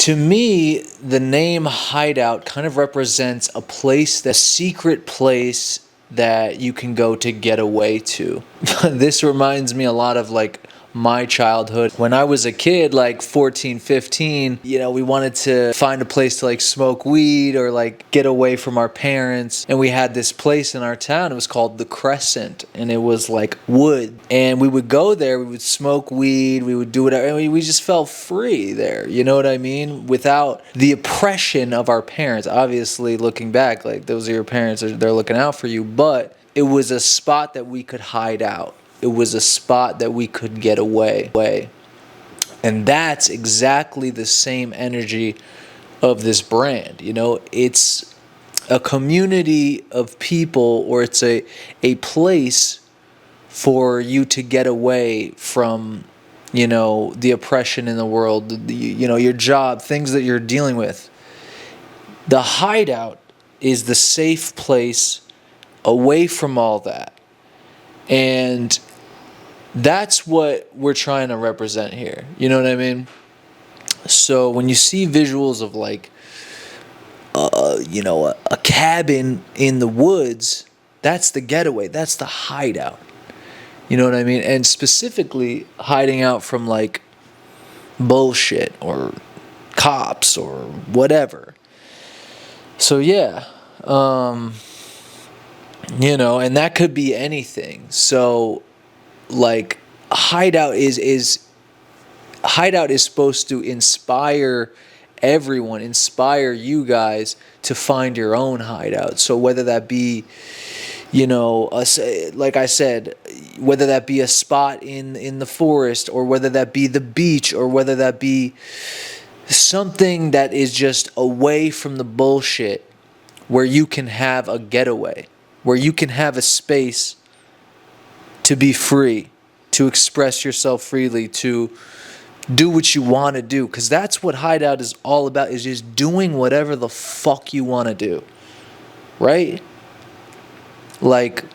To me, the name hideout kind of represents a place, the secret place that you can go to get away to. This reminds me a lot of like my childhood. When I was a kid, like 14, 15, we wanted to find a place to like smoke weed or like get away from our parents. And we had this place in our town. It was called The Crescent, and it was like wood. And we would go there, we would smoke weed, we would do whatever. And we just felt free there. You know what I mean? Without the oppression of our parents. Obviously, looking back, like those are your parents, they're looking out for you. But it was a spot that we could hide out. It was a spot that we could get away. And that's exactly the same energy of this brand. It's a community of people, or it's a place for you to get away from, the oppression in the world, your job, things that you're dealing with. The hideout is the safe place away from all that. And that's what we're trying to represent here. You know what I mean? So when you see visuals of like, a cabin in the woods, that's the getaway. That's the hideout. You know what I mean? And specifically hiding out from like bullshit or cops or whatever. So yeah, and that could be anything. So like hideout is supposed to inspire everyone, inspire you guys to find your own hideout. So whether that be, like I said, whether that be a spot in the forest, or whether that be the beach, or whether that be something that is just away from the bullshit, where you can have a getaway, where you can have a space to be free, to express yourself freely, to do what you want to do. Because that's what hideout is all about, is just doing whatever the fuck you want to do. Right? Like,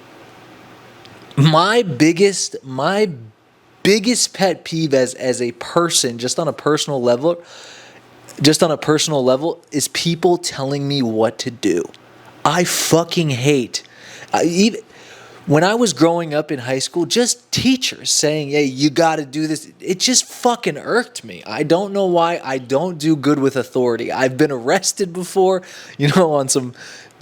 my biggest pet peeve as a person, just on a personal level, is people telling me what to do. I fucking hate. Even when I was growing up in high school, just teachers saying, hey, you got to do this. It just fucking irked me. I don't know why. I don't do good with authority. I've been arrested before, on some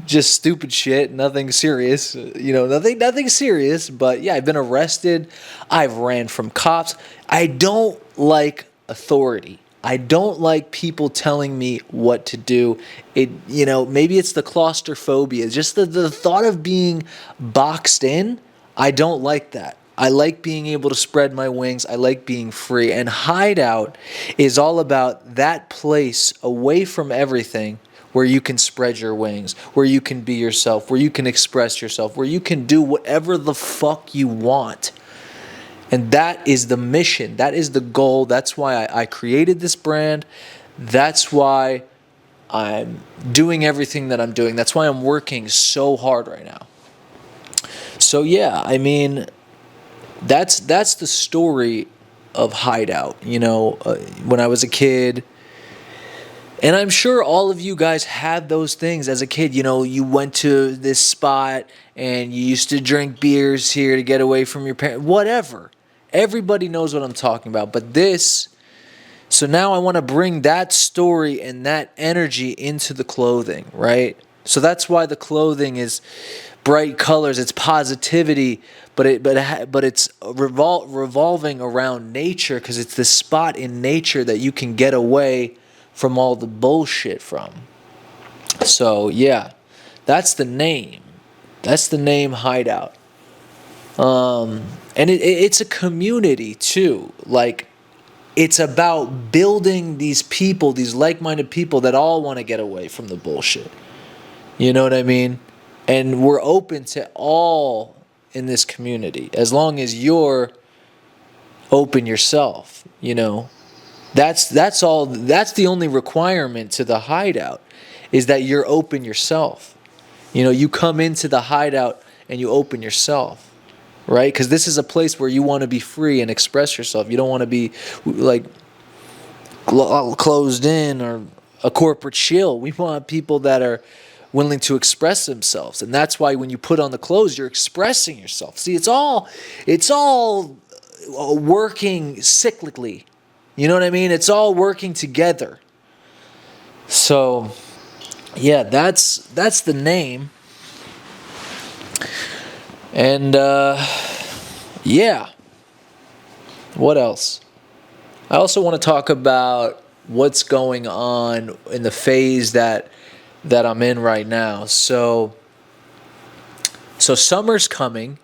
just stupid shit, nothing serious, nothing serious. But yeah, I've been arrested. I've ran from cops. I don't like authority. I don't like people telling me what to do. Maybe it's the claustrophobia, just the thought of being boxed in. I don't like that. I like being able to spread my wings. I like being free. And hideout is all about that place away from everything, where you can spread your wings, where you can be yourself, where you can express yourself, where you can do whatever the fuck you want. And that is the mission. That is the goal. That's why I created this brand. That's why I'm doing everything that I'm doing. That's why I'm working so hard right now. So yeah, I mean, that's the story of hideout. When I was a kid, and I'm sure all of you guys had those things as a kid. You went to this spot and you used to drink beers here to get away from your parents. Whatever. Everybody knows what I'm talking about. But so now I want to bring that story and that energy into the clothing, right? So that's why the clothing is bright colors, it's positivity, but it's revolving around nature, because it's the spot in nature that you can get away from all the bullshit from. So yeah, that's the name. That's the name hideout. And it's a community too. Like, it's about building these people, these like-minded people that all want to get away from the bullshit. You know what I mean? And we're open to all in this community, as long as you're open yourself. That's all. That's the only requirement to the hideout, is that you're open yourself. You come into the hideout and you open yourself. Right? Because this is a place where you want to be free and express yourself. You don't want to be like closed in or a corporate shill. We want people that are willing to express themselves, and that's why when you put on the clothes, you're expressing yourself. See, it's all working cyclically. You know what I mean? It's all working together. So, yeah, that's the name. And yeah, what else? I also want to talk about what's going on in the phase that I'm in right now. So summer's coming,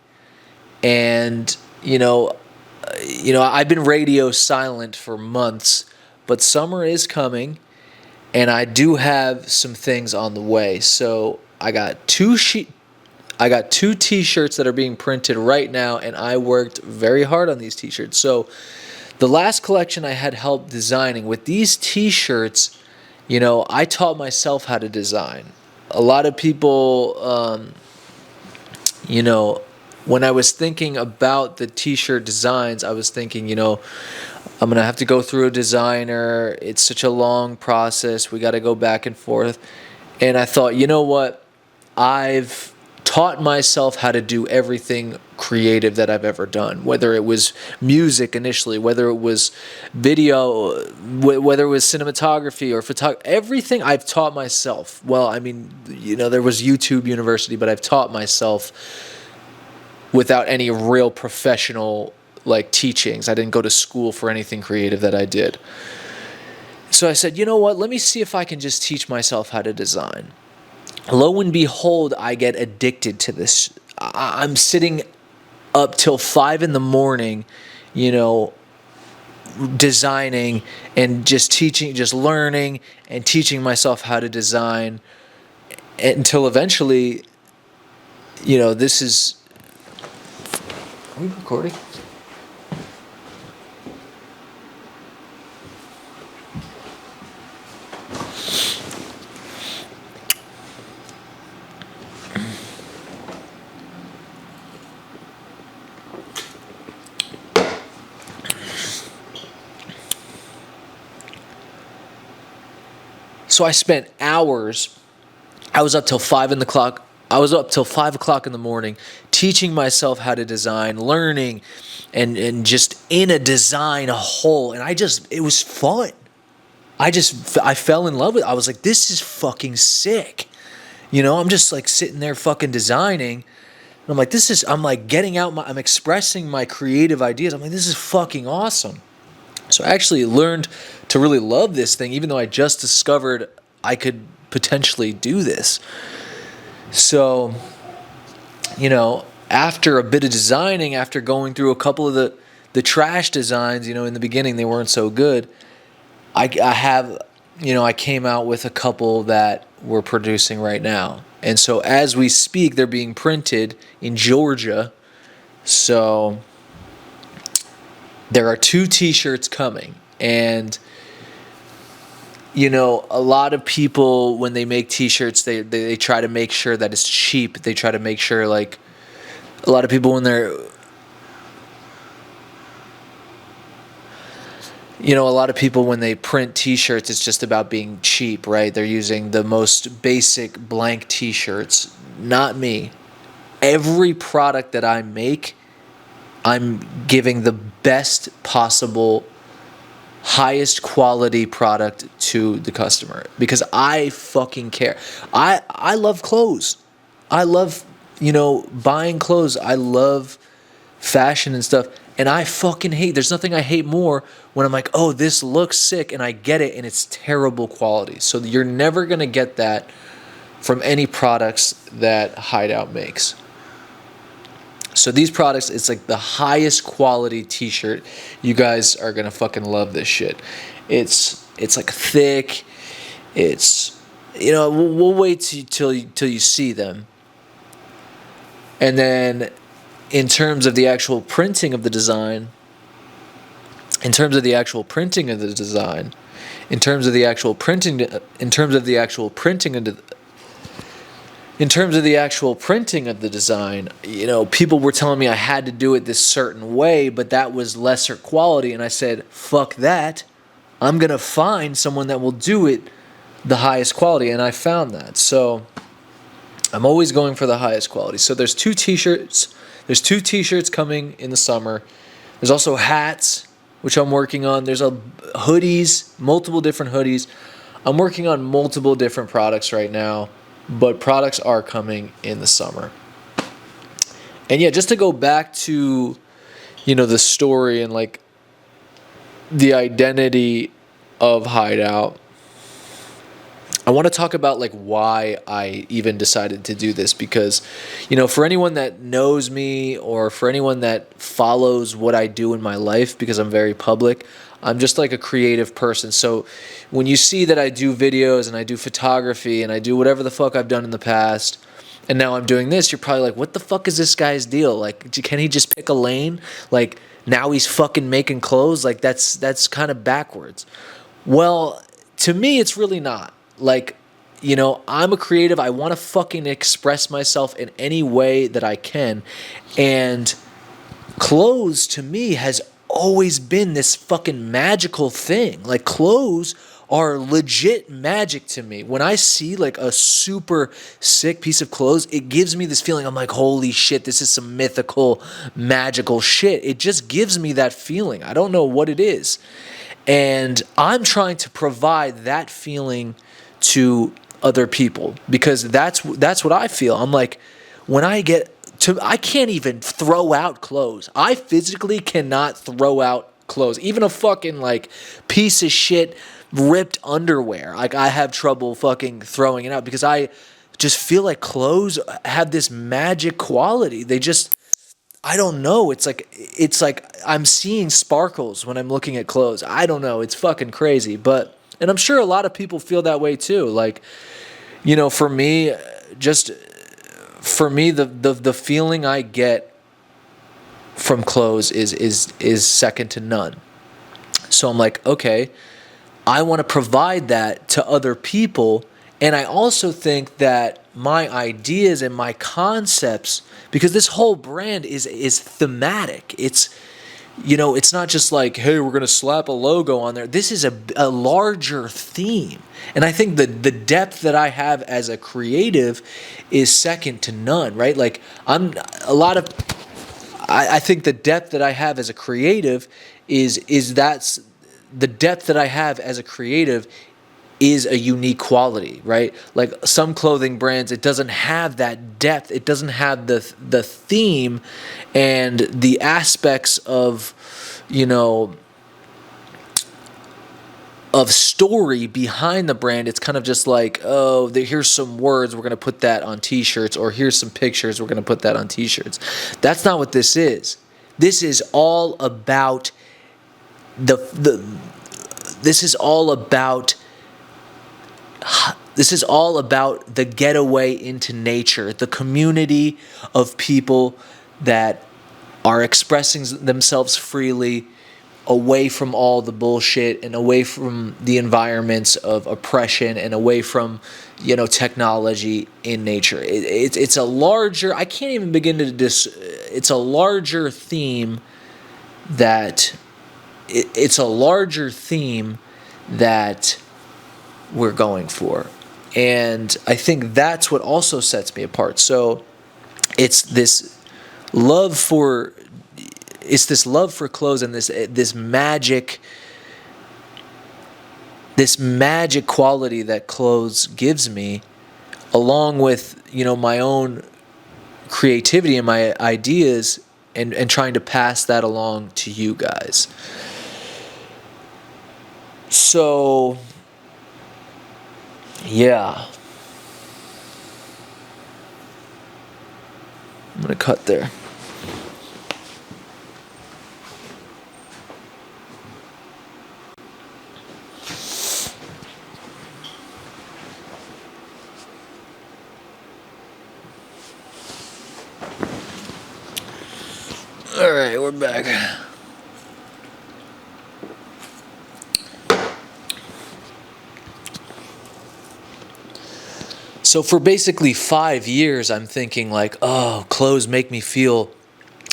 and I've been radio silent for months, but summer is coming, and I do have some things on the way. So I got two t-shirts that are being printed right now, and I worked very hard on these t-shirts. So the last collection I had help designing with these t-shirts, I taught myself how to design. A lot of people, when I was thinking about the t-shirt designs, I was thinking, I'm going to have to go through a designer. It's such a long process. We got to go back and forth. And I thought, you know what? I've taught myself how to do everything creative that I've ever done, whether it was music initially, whether it was video, whether it was cinematography or photography, everything I've taught myself. Well, I mean, there was YouTube University, but I've taught myself without any real professional teachings. I didn't go to school for anything creative that I did. So I said, you know what, let me see if I can just teach myself how to design. Lo and behold, I get addicted to this. I'm sitting up till 5 a.m, designing and just teaching, just learning and teaching myself how to design until eventually, this is... Are we recording? So I spent hours. I was up till 5 o'clock. I was up till 5 o'clock in the morning, teaching myself how to design, learning, and just in a design hole. And it was fun. I fell in love with it. I was like, this is fucking sick. I'm just sitting there fucking designing. And I'm like, I'm expressing my creative ideas. I'm like, this is fucking awesome. So I actually learned to really love this thing, even though I just discovered I could potentially do this. So, after a bit of designing, after going through a couple of the trash designs, in the beginning they weren't so good, I came out with a couple that we're producing right now. And so as we speak, they're being printed in Georgia. So there are 2 t-shirts coming, and a lot of people, when they make t-shirts, they try to make sure that it's cheap. They try to make sure, a lot of people when they're a lot of people when they print t-shirts, it's just about being cheap, right? They're using the most basic blank t-shirts. Not me. Every product that I make, I'm giving the best possible, highest quality product to the customer because I fucking care. I love clothes. I love, buying clothes. I love fashion and stuff. And I fucking hate, there's nothing I hate more when I'm like, oh, this looks sick, and I get it, and it's terrible quality. So you're never going to get that from any products that Hideout makes. So these products, it's the highest quality t-shirt. You guys are going to fucking love this shit. It's thick. It's, we'll wait till you see them. And then in terms of the actual printing of the design, in terms of the actual printing of the design, in terms of the actual printing of the design, people were telling me I had to do it this certain way, but that was lesser quality. And I said, fuck that. I'm going to find someone that will do it the highest quality. And I found that. So I'm always going for the highest quality. So there's 2 t-shirts. There's 2 t-shirts coming in the summer. There's also hats, which I'm working on. There's hoodies, multiple different hoodies. I'm working on multiple different products right now, but products are coming in the summer. And yeah, just to go back to, the story and like the identity of Hideout, I want to talk about like why I even decided to do this, because, for anyone that knows me or for anyone that follows what I do in my life, because I'm very public, I'm just like a creative person. So when you see that I do videos and I do photography and I do whatever the fuck I've done in the past, and now I'm doing this, you're probably like, what the fuck is this guy's deal? Like, can he just pick a lane? Like, now he's fucking making clothes? Like, that's kind of backwards. Well, to me, it's really not. Like, I'm a creative. I want to fucking express myself in any way that I can. And clothes, to me, has always been this fucking magical thing. Like, clothes are legit magic to me. When I see like a super sick piece of clothes, it gives me this feeling. I'm like, holy shit, this is some mythical, magical shit. It just gives me that feeling. I don't know what it is. And I'm trying to provide that feeling to other people, because that's what I feel. I'm like, when I can't even throw out clothes. I physically cannot throw out clothes. Even a fucking like piece of shit ripped underwear. Like, I have trouble fucking throwing it out, because I just feel like clothes have this magic quality. I don't know. It's like I'm seeing sparkles when I'm looking at clothes. I don't know. It's fucking crazy. And I'm sure a lot of people feel that way too. Like, for me, the feeling I get from clothes is second to none. So I'm like, okay, I want to provide that to other people. And I also think that my ideas and my concepts, because this whole brand is thematic. It's not just like, hey, we're going to slap a logo on there. This is a larger theme. And I think the depth that I have as a creative is second to none, right? Like, I think the depth that I have as a creative the depth that I have as a creative is a unique quality, right? Like, some clothing brands, it doesn't have that depth. It doesn't have the theme and the aspects of, of story behind the brand. It's kind of just like, oh, here's some words, we're going to put that on t-shirts, or here's some pictures, we're going to put that on t-shirts. That's not what this is. This is all about this is all about the getaway into nature, the community of people that are expressing themselves freely, away from all the bullshit and away from the environments of oppression and away from, technology in nature. It's a larger, I can't even begin to it's a larger theme that we're going for. And I think that's what also sets me apart. So it's this love for clothes and this magic quality that clothes gives me, along with, my own creativity and my ideas, and trying to pass that along to you guys. So, yeah. I'm going to cut there. All right, we're back. So for basically 5 years, I'm thinking like, oh, clothes make me feel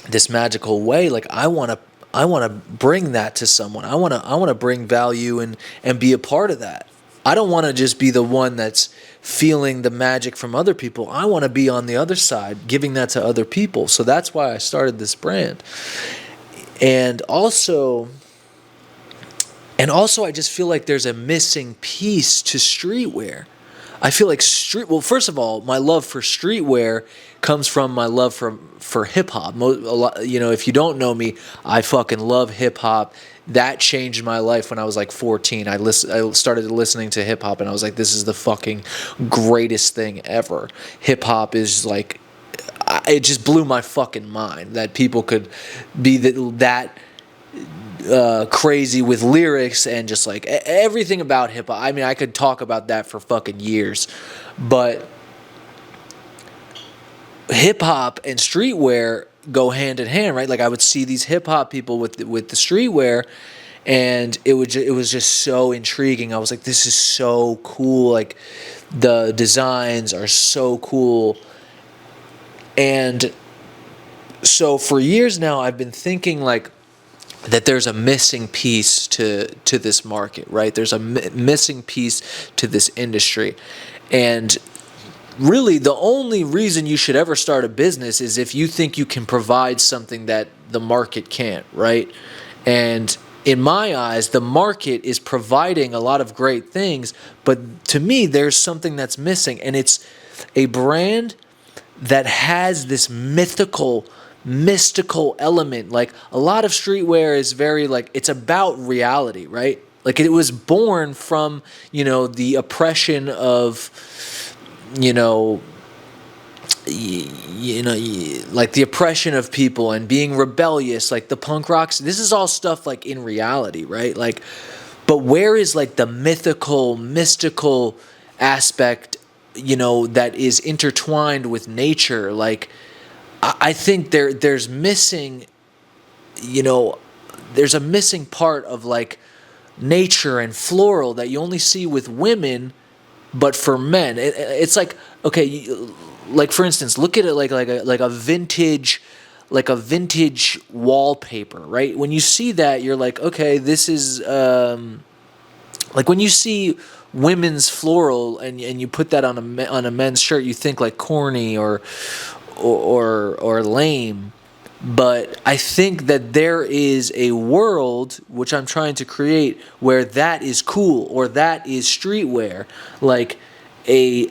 this magical way. Like, I want to bring that to someone. I want to bring value and be a part of that. I don't want to just be the one that's feeling the magic from other people. I want to be on the other side, giving that to other people. So that's why I started this brand. And also I just feel like there's a missing piece to streetwear. I feel like well, first of all, my love for streetwear comes from my love for hip hop. If you don't know me, I fucking love hip hop. That changed my life when I was like 14. I started listening to hip hop and I was like, this is the fucking greatest thing ever. Hip hop is like, it just blew my fucking mind that people could be that crazy with lyrics and just like everything about hip hop. I mean, I could talk about that for fucking years, but hip hop and streetwear go hand in hand, right? Like I would see these hip hop people with the streetwear, and it was just so intriguing. I was like, this is so cool. Like the designs are so cool, and so for years now, I've been thinking like that there's a missing piece to this market, right? There's a missing piece to this industry, and really the only reason you should ever start a business is if you think you can provide something that the market can't, right? And in my eyes, the market is providing a lot of great things, but to me, there's something that's missing, and it's a brand that has this mystical element. Like a lot of streetwear is very like, it's about reality, right? Like it was born from, the oppression of, like the oppression of people and being rebellious, like the punk rocks. This is all stuff like in reality, right? Like, but where is like the mystical aspect, that is intertwined with nature? Like, I think there's missing, there's a missing part of like nature and floral that you only see with women, but for men, it's like, okay, like for instance, look at it like a vintage wallpaper, right? When you see that, you're like, okay, this is like when you see women's floral and you put that on a men's shirt, you think like corny or lame. But I think that there is a world which I'm trying to create where that is cool, or that is streetwear, like a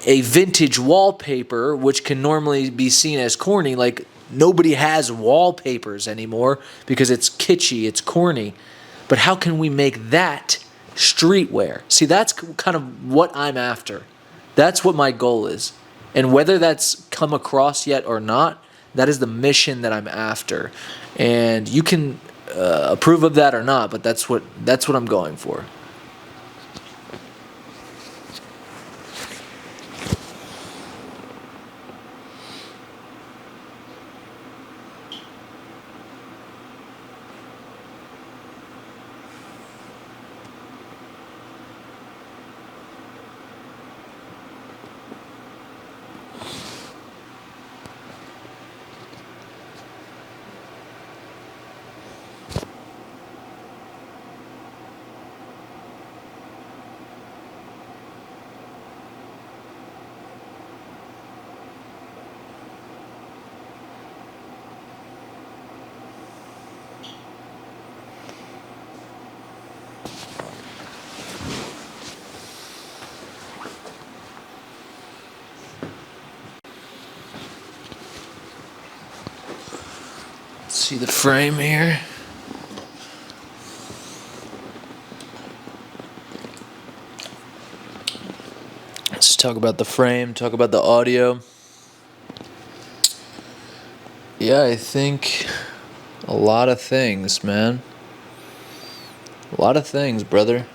vintage wallpaper, which can normally be seen as corny. Like nobody has wallpapers anymore because it's kitschy, it's corny. But how can we make that streetwear? See, that's kind of what I'm after. That's what my goal is. And whether that's come across yet or not, that is the mission that I'm after. And you can approve of that or not, but that's what I'm going for. See the frame here? Let's talk about the frame, talk about the audio. Yeah, I think a lot of things, man. A lot of things, brother.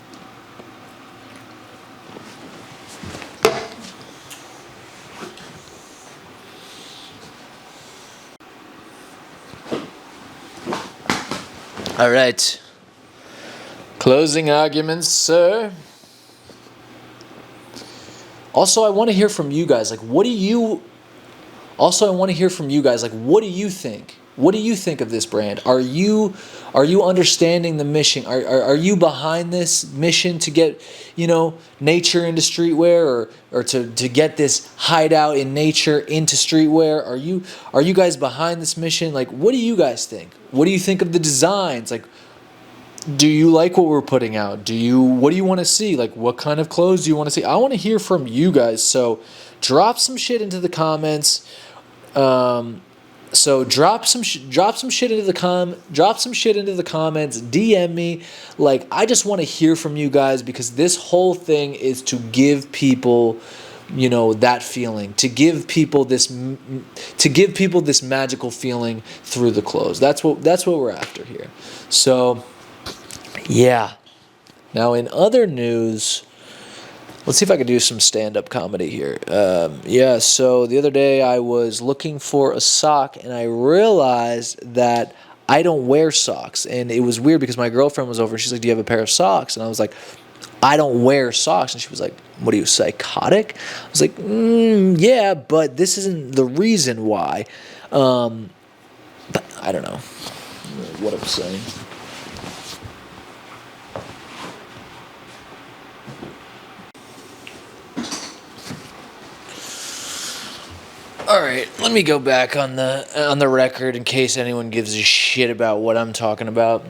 All right. Closing arguments, sir. Also, I want to hear from you guys. Like, what do you Also, I want to hear from you guys. Like, what do you think? What do you think of this brand? Are you understanding the mission? Are you behind this mission to get, nature into streetwear, or to get this hideout in nature into streetwear? Are you guys behind this mission? Like, what do you guys think? What do you think of the designs? Like, do you like what we're putting out? What do you want to see? Like, what kind of clothes do you want to see? I want to hear from you guys. So drop some shit into the comments. So drop some shit into the comments. DM me. Like, I just want to hear from you guys, because this whole thing is to give people, that feeling, to give people this magical feeling through the clothes. That's what we're after here. So, yeah. Now, in other news, let's see if I can do some stand-up comedy here. So the other day I was looking for a sock, and I realized that I don't wear socks. And it was weird because my girlfriend was over, and she's like, do you have a pair of socks? And I was like, I don't wear socks. And she was like, what are you, psychotic? I was like, yeah, but this isn't the reason why. But I don't know what I'm saying. All right, let me go back on the record in case anyone gives a shit about what I'm talking about.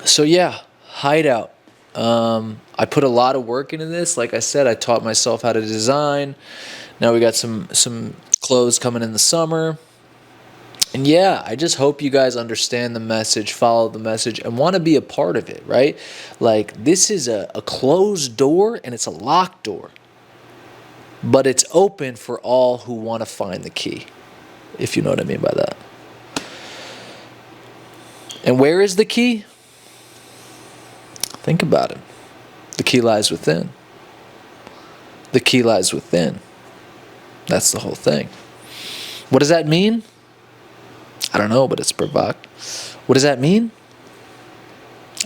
So yeah, hideout. I put a lot of work into this. Like I said, I taught myself how to design. Now we got some clothes coming in the summer. And yeah, I just hope you guys understand the message, follow the message, and want to be a part of it, right? Like, this is a closed door, and it's a locked door. But it's open for all who want to find the key, if you know what I mean by that. And where is the key? Think about it. The key lies within. The key lies within. That's the whole thing. What does that mean? I don't know, but it's What does that mean?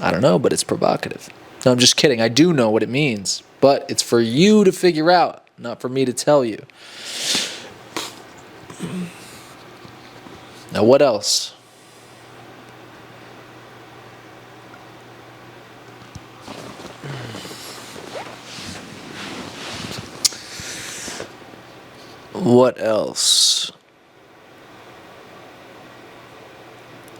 I don't know, but it's provocative. No, I'm just kidding. I do know what it means, but it's for you to figure out, not for me to tell you. Now, what else? What else?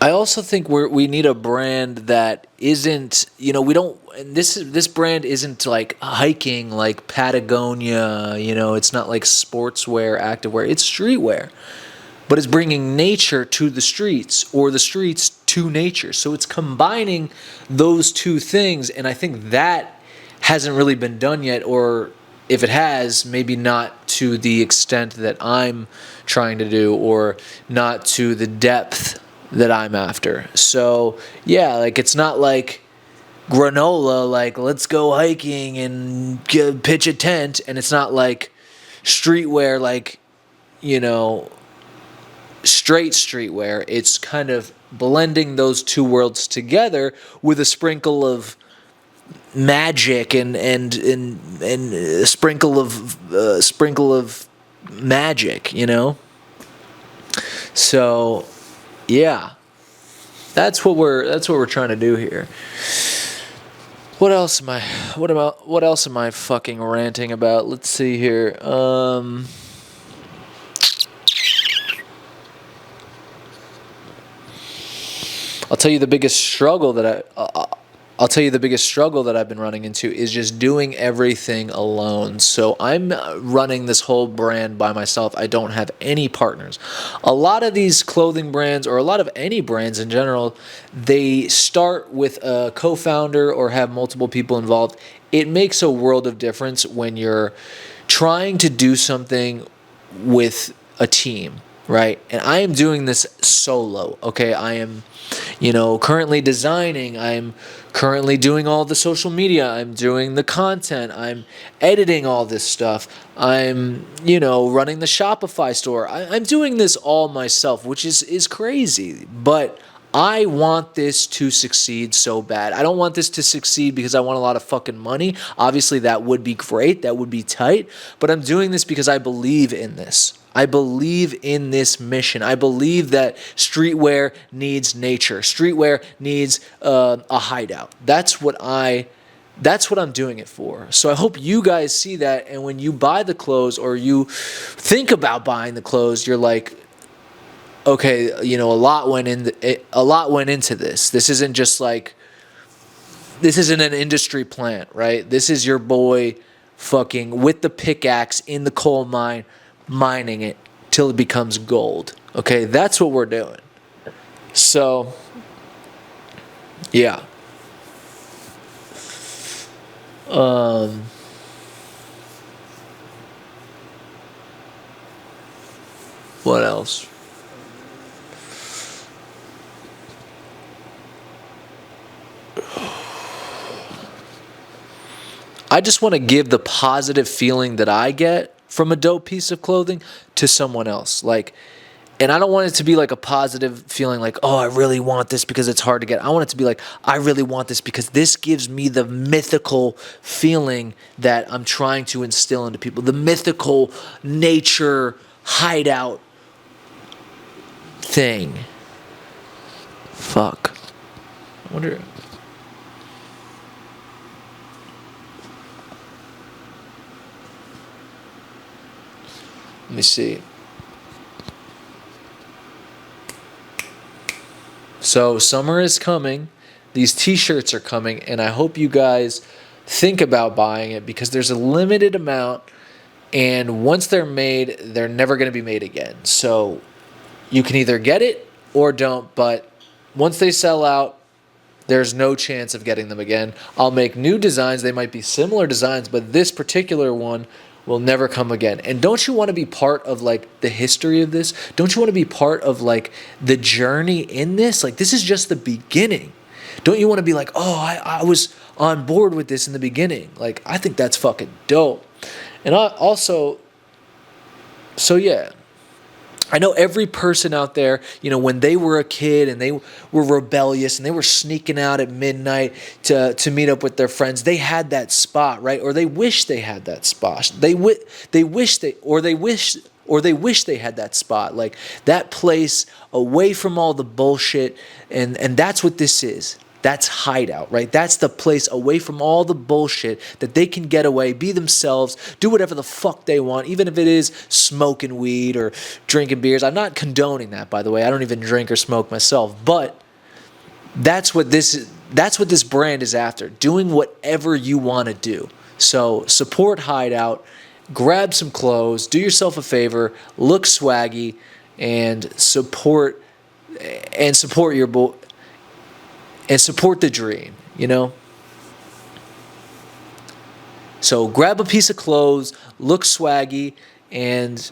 I also think we need a brand that isn't, we don't, and this brand isn't like hiking, like Patagonia, it's not like sportswear, activewear, it's streetwear, but it's bringing nature to the streets, or the streets to nature. So it's combining those two things, and I think that hasn't really been done yet, or if it has, maybe not to the extent that I'm trying to do, or not to the depth that I'm after. So yeah, like, it's not like granola, like, let's go hiking and pitch a tent, and it's not like streetwear, like, straight streetwear. It's kind of blending those two worlds together with a sprinkle of magic and a sprinkle of magic, So yeah, that's what we're trying to do here. What else am I fucking ranting about? Let's see here. I'll tell you the biggest struggle that I've been running into is just doing everything alone. So I'm running this whole brand by myself. I don't have any partners. A lot of these clothing brands, or a lot of any brands in general, they start with a co-founder or have multiple people involved. It makes a world of difference when you're trying to do something with a team, right? And I am doing this solo, okay? I am, currently designing. I'm currently doing all the social media. I'm doing the content. I'm editing all this stuff. I'm, running the Shopify store. I'm doing this all myself, which is crazy. But I want this to succeed so bad. I don't want this to succeed because I want a lot of fucking money. Obviously, that would be great. That would be tight. But I'm doing this because I believe in this. I believe in this mission. I believe that streetwear needs nature. Streetwear needs a hideout. That's what I'm doing it for. So I hope you guys see that, and when you buy the clothes or you think about buying the clothes, you're like, okay, a lot went into this. This isn't an industry plant, right? This is your boy fucking with the pickaxe in the coal mine, mining it till it becomes gold. Okay, that's what we're doing. So, yeah. What else? I just want to give the positive feeling that I get from a dope piece of clothing to someone else. And I don't want it to be like a positive feeling like, oh, I really want this because it's hard to get. I want it to be like, I really want this because this gives me the mythical feeling that I'm trying to instill into people. The mythical nature hideout thing. Fuck. I wonder. Let me see. So summer is coming. These t-shirts are coming, and I hope you guys think about buying it because there's a limited amount, and once they're made, they're never going to be made again. So you can either get it or don't, but once they sell out, there's no chance of getting them again. I'll make new designs. They might be similar designs, but this particular one will never come again. And don't you want to be part of the history of this? Don't you want to be part of the journey in this? This is just the beginning. Don't you want to be like, oh, I was on board with this in the beginning? I think that's fucking dope. And I also, so yeah. I know every person out there, when they were a kid and they were rebellious and they were sneaking out at midnight to meet up with their friends, they had that spot, right? Or they wish they had that spot. They wish they had that spot, that place away from all the bullshit, and that's what this is. That's hideout, right? That's the place away from all the bullshit that they can get away, be themselves, do whatever the fuck they want, even if it is smoking weed or drinking beers. I'm not condoning that, by the way. I don't even drink or smoke myself, but that's what this brand is after, doing whatever you want to do. So support Hideout, grab some clothes, do yourself a favor, look swaggy, and support your boy. And support the dream, So grab a piece of clothes, look swaggy, and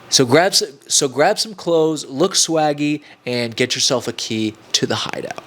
so grab some clothes, look swaggy, and get yourself a key to the Hideout.